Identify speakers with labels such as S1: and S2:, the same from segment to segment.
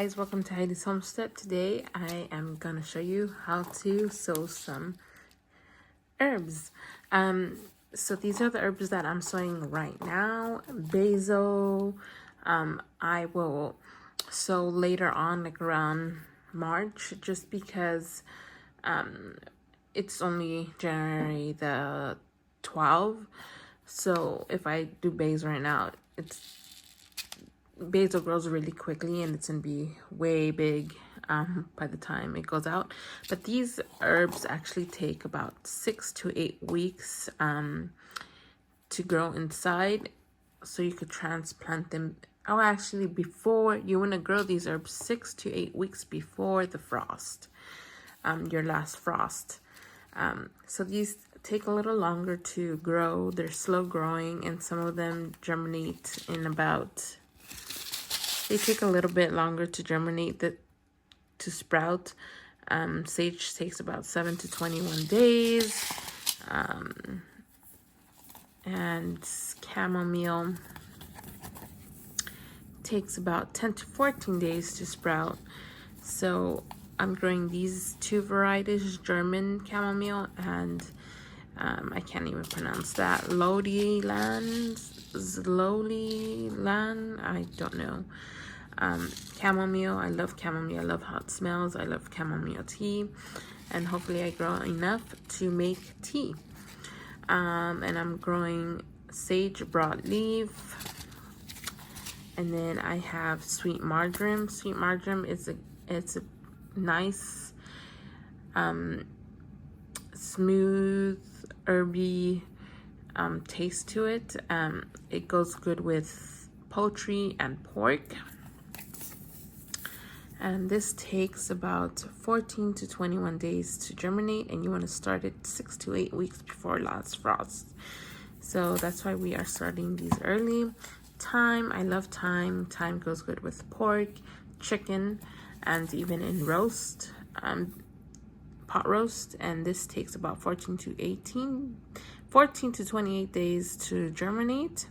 S1: Guys, welcome to Heidi's Homestead. Today I am gonna show you how to sow some herbs. So these are the herbs that I'm sowing right now. Basil. I will sow later on, like around March, just because it's only January the 12th. So if I do basil right now, basil grows really quickly and it's gonna be way big by the time it goes out. But these herbs actually take about 6 to 8 weeks to grow inside, so you could transplant them. Oh, actually, before you want to grow these herbs 6 to 8 weeks before the frost, your last frost. So these take a little longer to grow. They're slow growing, and some of them germinate in about. They take a little bit longer to germinate, to sprout. Sage takes about 7 to 21 days. And chamomile takes about 10 to 14 days to sprout. So I'm growing these two varieties, German chamomile and I can't even pronounce that, Lodi Land, I don't know. Chamomile, I love chamomile. I love how it smells. I love chamomile tea, and hopefully I grow enough to make tea. And I'm growing sage broadleaf, and then I have sweet marjoram. Sweet marjoram is a nice smooth herby taste to it. It goes good with poultry and pork. And this takes about 14 to 21 days to germinate, and you want to start it 6 to 8 weeks before last frost. So that's why we are starting these early. Thyme, I love thyme. Thyme goes good with pork, chicken, and even in roast, pot roast. And this takes about 14 to 28 days to germinate.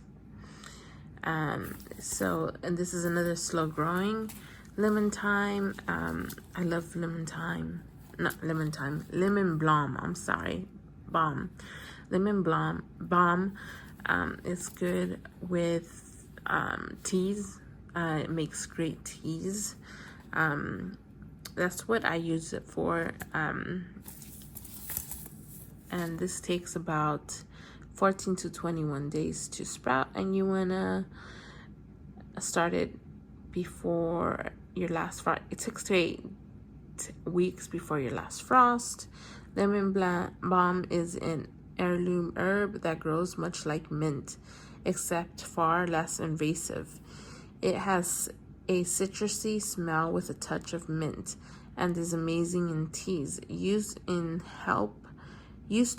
S1: And this is another slow growing. Lemon thyme, I love lemon thyme, not lemon thyme, lemon balm, I'm sorry, balm. Lemon balm is good with teas. It makes great teas. That's what I use it for. And this takes about 14 to 21 days to sprout, and you wanna start it before your last frost. It 6 to 8 weeks before your last frost. Lemon balm is an heirloom herb that grows much like mint, except far less invasive. It has a citrusy smell with a touch of mint, and is amazing in teas. Used to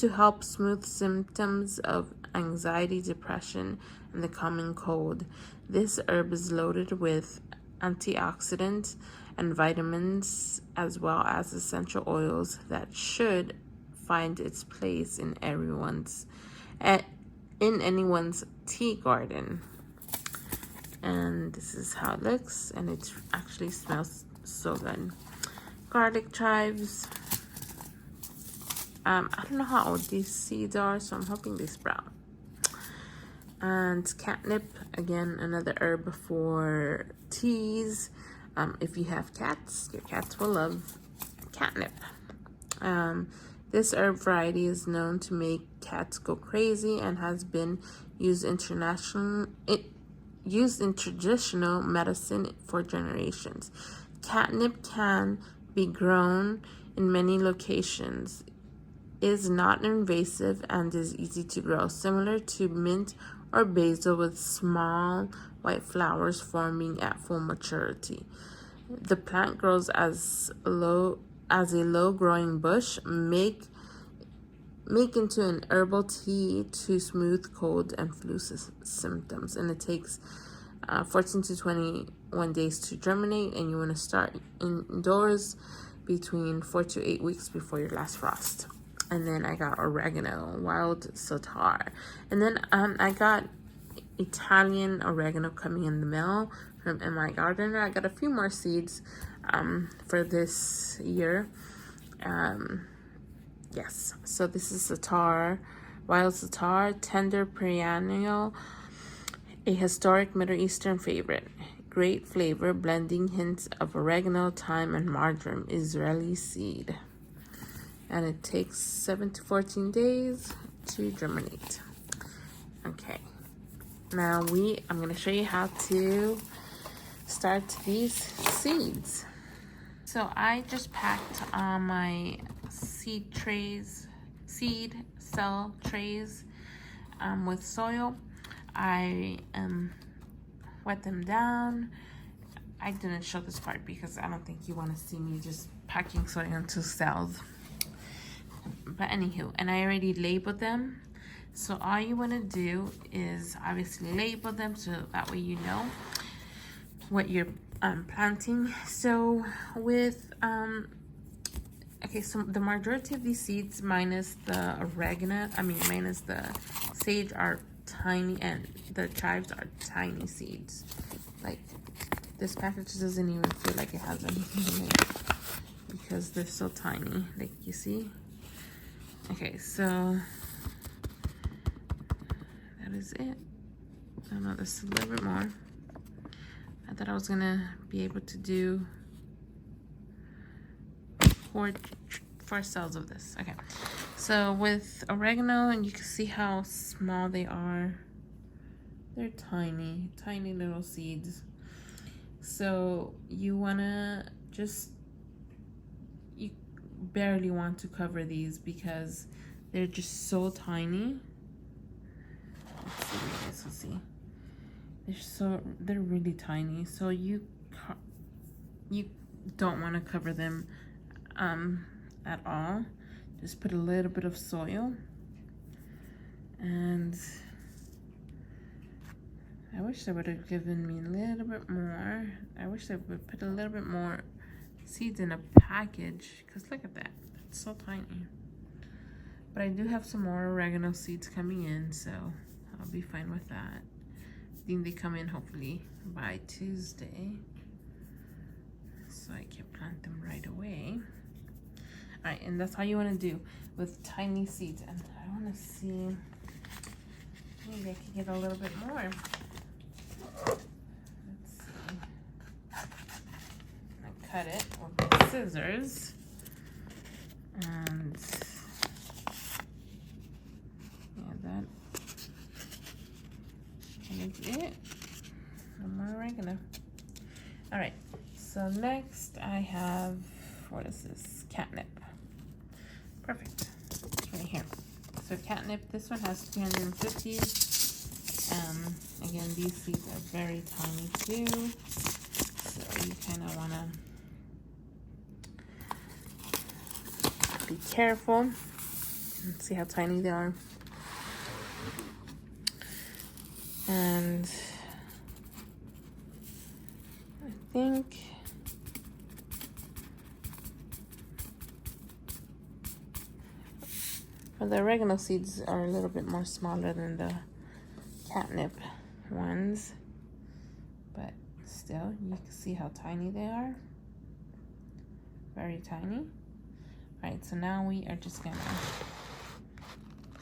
S1: help smooth symptoms of anxiety, depression, and the common cold. This herb is loaded with antioxidants and vitamins, as well as essential oils that should find its place in anyone's tea garden. And this is how it looks, and it actually smells so good. Garlic chives. I don't know how old these seeds are, so I'm hoping they sprout. And catnip, again, another herb for teas. If you have cats, your cats will love catnip. This herb variety is known to make cats go crazy and has been used in traditional medicine for generations. Catnip can be grown in many locations, is not invasive, and is easy to grow, similar to mint or basil, with small white flowers forming at full maturity. The plant grows as a low growing bush. Make into an herbal tea to smooth cold and flu symptoms, and it takes 14 to 21 days to germinate, and you want to start indoors between 4 to 8 weeks before your last frost. And then I got oregano, wild sotar. And then I got Italian oregano coming in the mail from MI Gardener. I got a few more seeds for this year. Yes, so this is Zatar, wild Zatar, tender perennial, a historic Middle Eastern favorite. Great flavor, blending hints of oregano, thyme, and marjoram, Israeli seed. And it takes 7 to 14 days to germinate. Okay, now I'm going to show you how to start these seeds. So I just packed my seed cell trays with soil. I wet them down. I didn't show this part because I don't think you want to see me just packing soil into cells. But anywho, and I already labeled them. So all you want to do is obviously label them so that way you know what you're planting. So with okay, so the majority of these seeds minus the minus the sage are tiny, and the chives are tiny seeds. Like this package doesn't even feel like it has anything in it because they're so tiny, like you see. Okay, so that is it. I know this is a little bit more. I thought I was gonna be able to do four cells of this. Okay, so with oregano, and you can see how small they are. They're tiny, tiny little seeds. So you barely want to cover these because they're just so tiny. Let's see, you guys will see. They're really tiny. So you don't want to cover them at all. Just put a little bit of soil, and I wish they would have given me a little bit more. I wish they would put a little bit more seeds in a package, because look at that, it's so tiny. But I do have some more oregano seeds coming in, so I'll be fine with that. I think they come in hopefully by Tuesday, so I can plant them right away. All right, and that's how you want to do with tiny seeds. And I want to see, maybe I can get a little bit more. Let's see. I cut it with my scissors, and yeah, that is it. No more oregano. All right, so next I have, what is this? Catnip. Perfect. It's right here. So catnip, this one has 350. Again, these seeds are very tiny too, so you kind of want to be careful and see how tiny they are. And I think the oregano seeds are a little bit more smaller than the catnip ones, but still you can see how tiny they are. Very tiny. All right, so now we are just gonna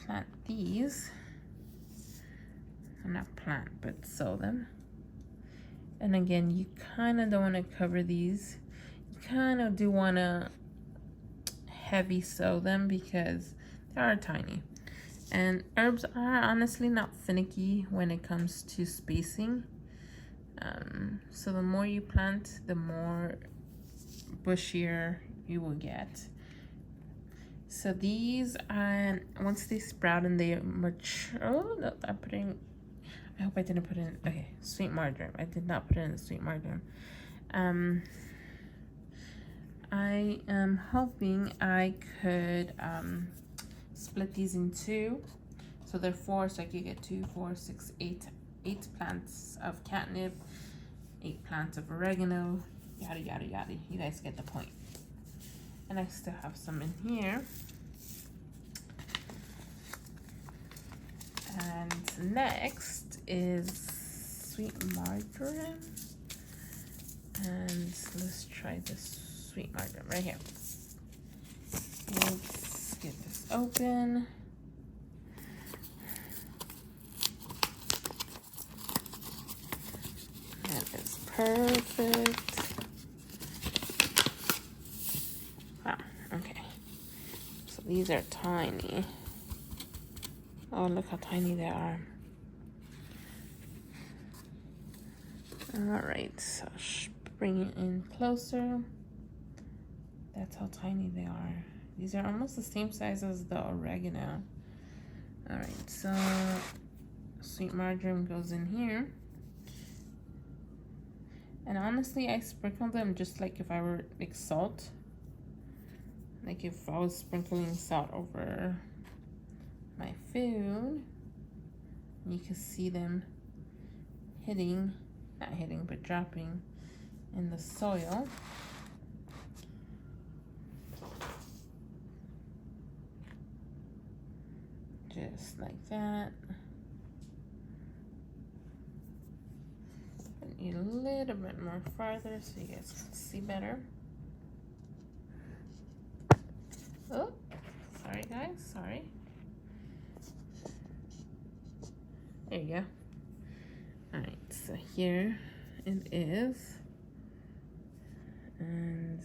S1: plant these. Not plant, but sow them. And again, you kind of don't want to cover these. You kind of do want to heavy sow them because they are tiny. And herbs are honestly not finicky when it comes to spacing. So the more you plant, the more bushier you will get. So these, once they sprout and they mature, oh no, I hope I didn't put in, okay, sweet marjoram. I did not put in the sweet marjoram. I am hoping I could split these in two. So they're 4, so I could get 2, 4, 6, 8 plants of catnip, 8 plants of oregano, yada, yada, yada. You guys get the point. And I still have some in here. And next is sweet marjoram. And let's try this sweet marjoram right here. Let's get this open. That is perfect. Wow, okay. So these are tiny. Oh, look how tiny they are. All right, so bring it in closer. That's how tiny they are. These are almost the same size as the oregano. All right, so sweet marjoram goes in here. And honestly, I sprinkle them just like if I were like salt. Like if I was sprinkling salt over my food. You can see them hitting, not hitting, but dropping in the soil. Just like that. I need a little bit more farther so you guys can see better. Oh, sorry guys, sorry. There you go. All right, so here it is. And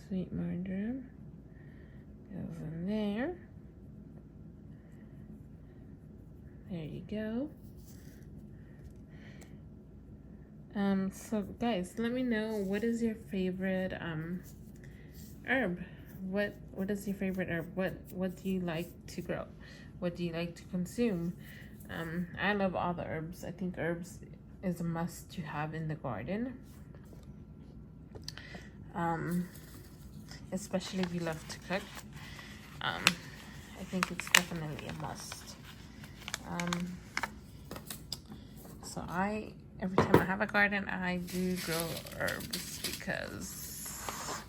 S1: sweet marjoram goes in there. There you go. So guys, let me know, what is your favorite herb? What is your favorite herb? What do you like to grow? What do you like to consume? I love all the herbs. I think herbs is a must to have in the garden. Especially if you love to cook. I think it's definitely a must. So every time I have a garden, I do grow herbs, because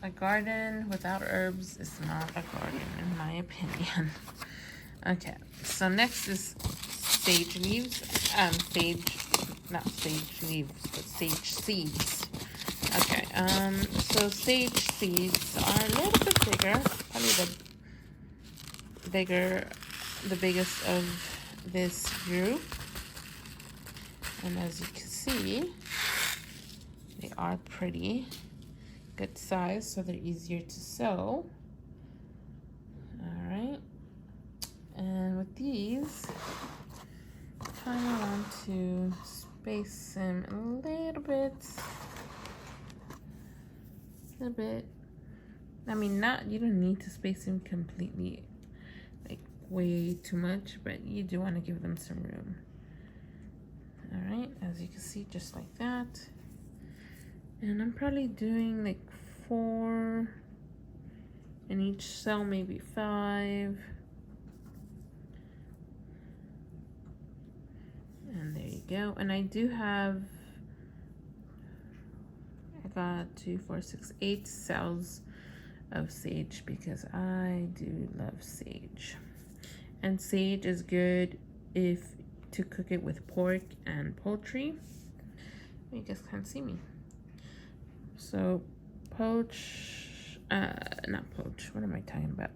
S1: a garden without herbs is not a garden, in my opinion. Okay, so next is sage leaves. Not sage leaves, but sage seeds. Okay, so sage seeds are a little bit bigger, probably the biggest of this group. And as you can see, they are pretty good size, so they're easier to sow. All right, and with these, I kind of want to space them a little bit. I mean, you don't need to space them completely, like way too much, but you do want to give them some room. All right, as you can see, just like that. And I'm probably doing like 4 in each cell, maybe 5. And there you go. And I do have, I got 2, 4, 6, 8 cells of sage, because I do love sage. And sage is good to cook it with pork and poultry. You guys can't see me. So not poach, what am I talking about?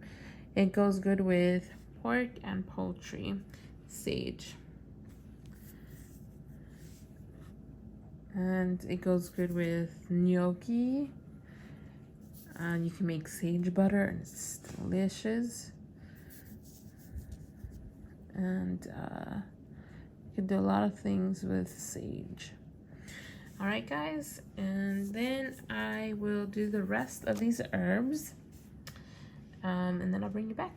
S1: It goes good with pork and poultry, sage. And it goes good with gnocchi. You can make sage butter and it's delicious. And you can do a lot of things with sage. All right, guys, and then I will do the rest of these herbs, and then I'll bring you back.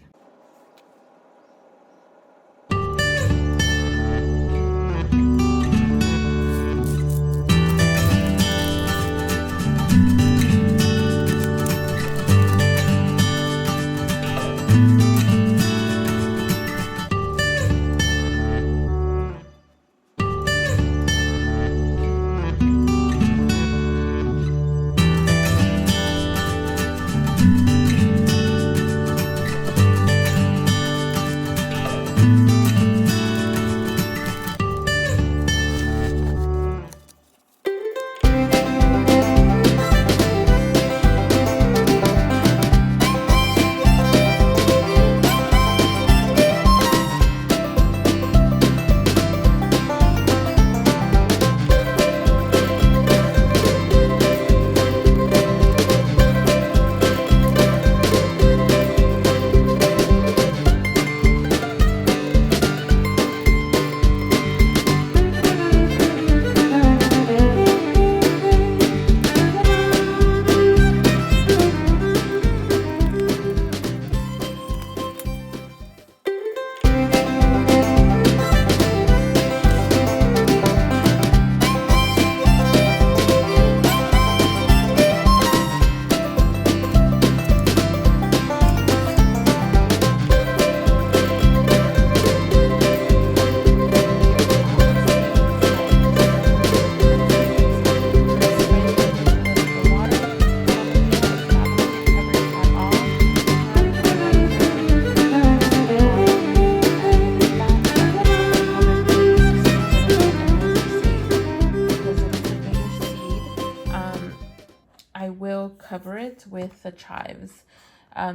S1: cover it with the chives.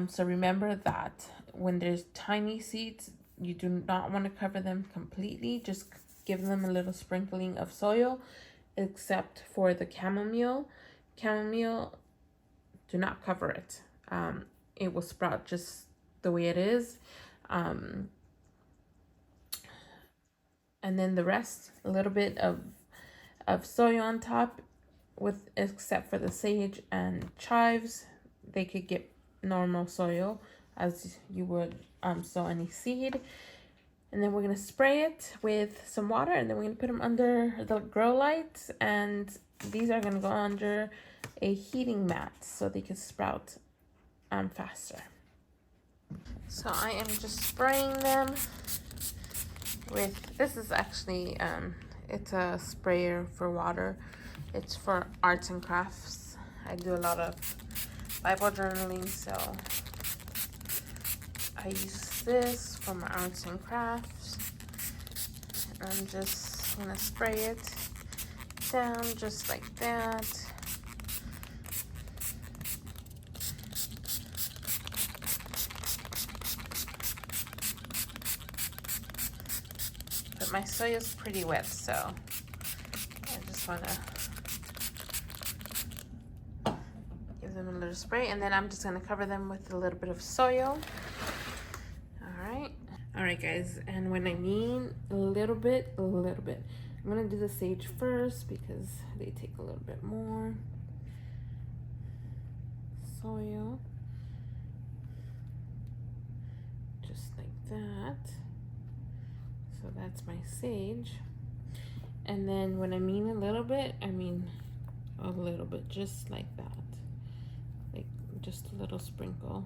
S1: So remember that when there's tiny seeds, you do not want to cover them completely. Just give them a little sprinkling of soil, except for the chamomile. Chamomile, do not cover it. It will sprout just the way it is. And then the rest, a little bit of soil on top, with except for the sage and chives. They could get normal soil as you would sow any seed. And then we're going to spray it with some water, and then we're going to put them under the grow lights, and these are going to go under a heating mat so they can sprout faster. So I am just spraying them with, this is actually it's a sprayer for water. It's for arts and crafts. I do a lot of Bible journaling, so I use this for my arts and crafts. I'm just gonna spray it down just like that. But my soil is pretty wet, so I just wanna give them a little spray, and then I'm just gonna cover them with a little bit of soil. All right, guys, and when I mean a little bit, I'm gonna do the sage first because they take a little bit more soil, just like that. So that's my sage. And then when I mean a little bit, I mean a little bit, just like that, like just a little sprinkle.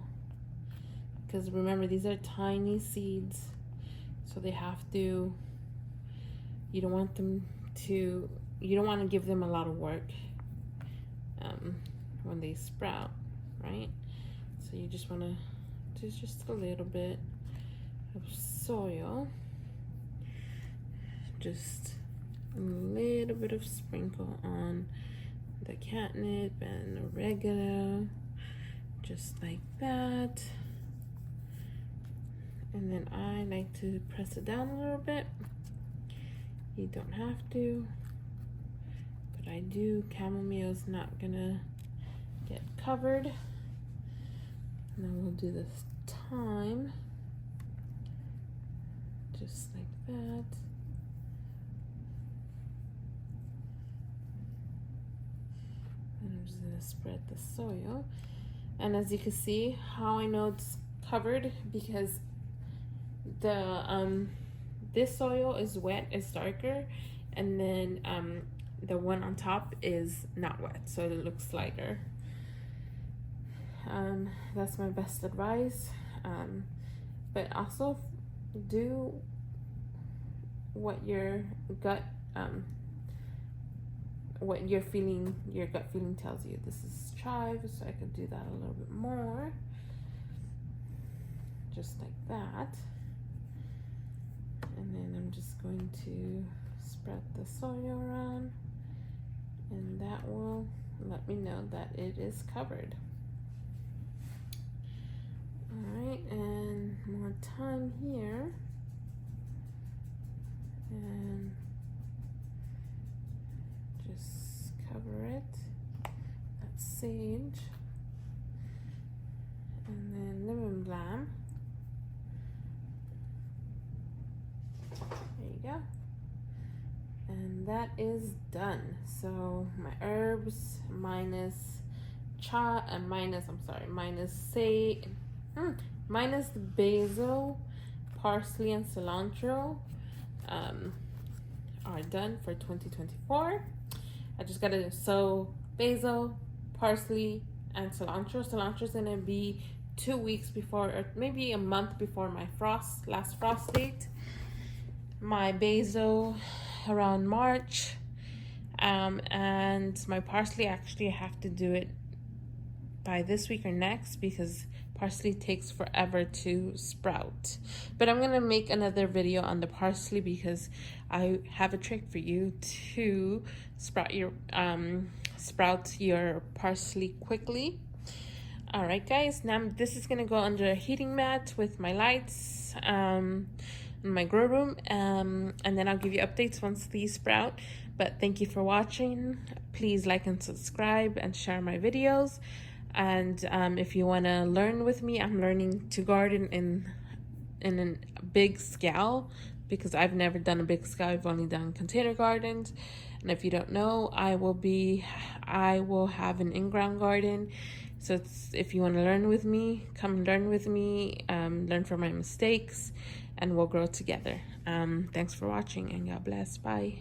S1: Because remember, these are tiny seeds, so they have to, you don't want to give them a lot of work when they sprout, right? So you just want to do just a little bit of soil, just a little bit of sprinkle on the catnip and oregano, just like that. And then I like to press it down a little bit. You don't have to, but I do. Chamomile's not gonna get covered. And then we'll do this thyme, just like that. And I'm just gonna spread the soil. And as you can see, how I know it's covered, because the this soil is wet, it's darker, and then the one on top is not wet, so it looks lighter. That's my best advice. But also do what your gut what your gut feeling tells you. This is chives, so I could do that a little bit more, just like that. And then I'm just going to spread the soil around, and that will let me know that it is covered. All right, and more thyme here, and just cover it. That's sage, and then lemon balm. There you go. And that is done. So my herbs minus minus basil, parsley, and cilantro are done for 2024. I just gotta sow basil, parsley, and cilantro. Cilantro is gonna be 2 weeks before, or maybe a month before my last frost date. My basil around March, and my parsley, actually I have to do it by this week or next because parsley takes forever to sprout. But I'm gonna make another video on the parsley because I have a trick for you to sprout your parsley quickly. All right, guys, now this is gonna go under a heating mat with my lights in my grow room, and then I'll give you updates once these sprout. But thank you for watching. Please like and subscribe and share my videos. And if you want to learn with me, I'm learning to garden in a big scale because I've never done a big scale. I've only done container gardens. And if you don't know, I will have an in-ground garden. So if you want to learn with me, come learn with me, learn from my mistakes, and we'll grow together. Thanks for watching, and God bless. Bye.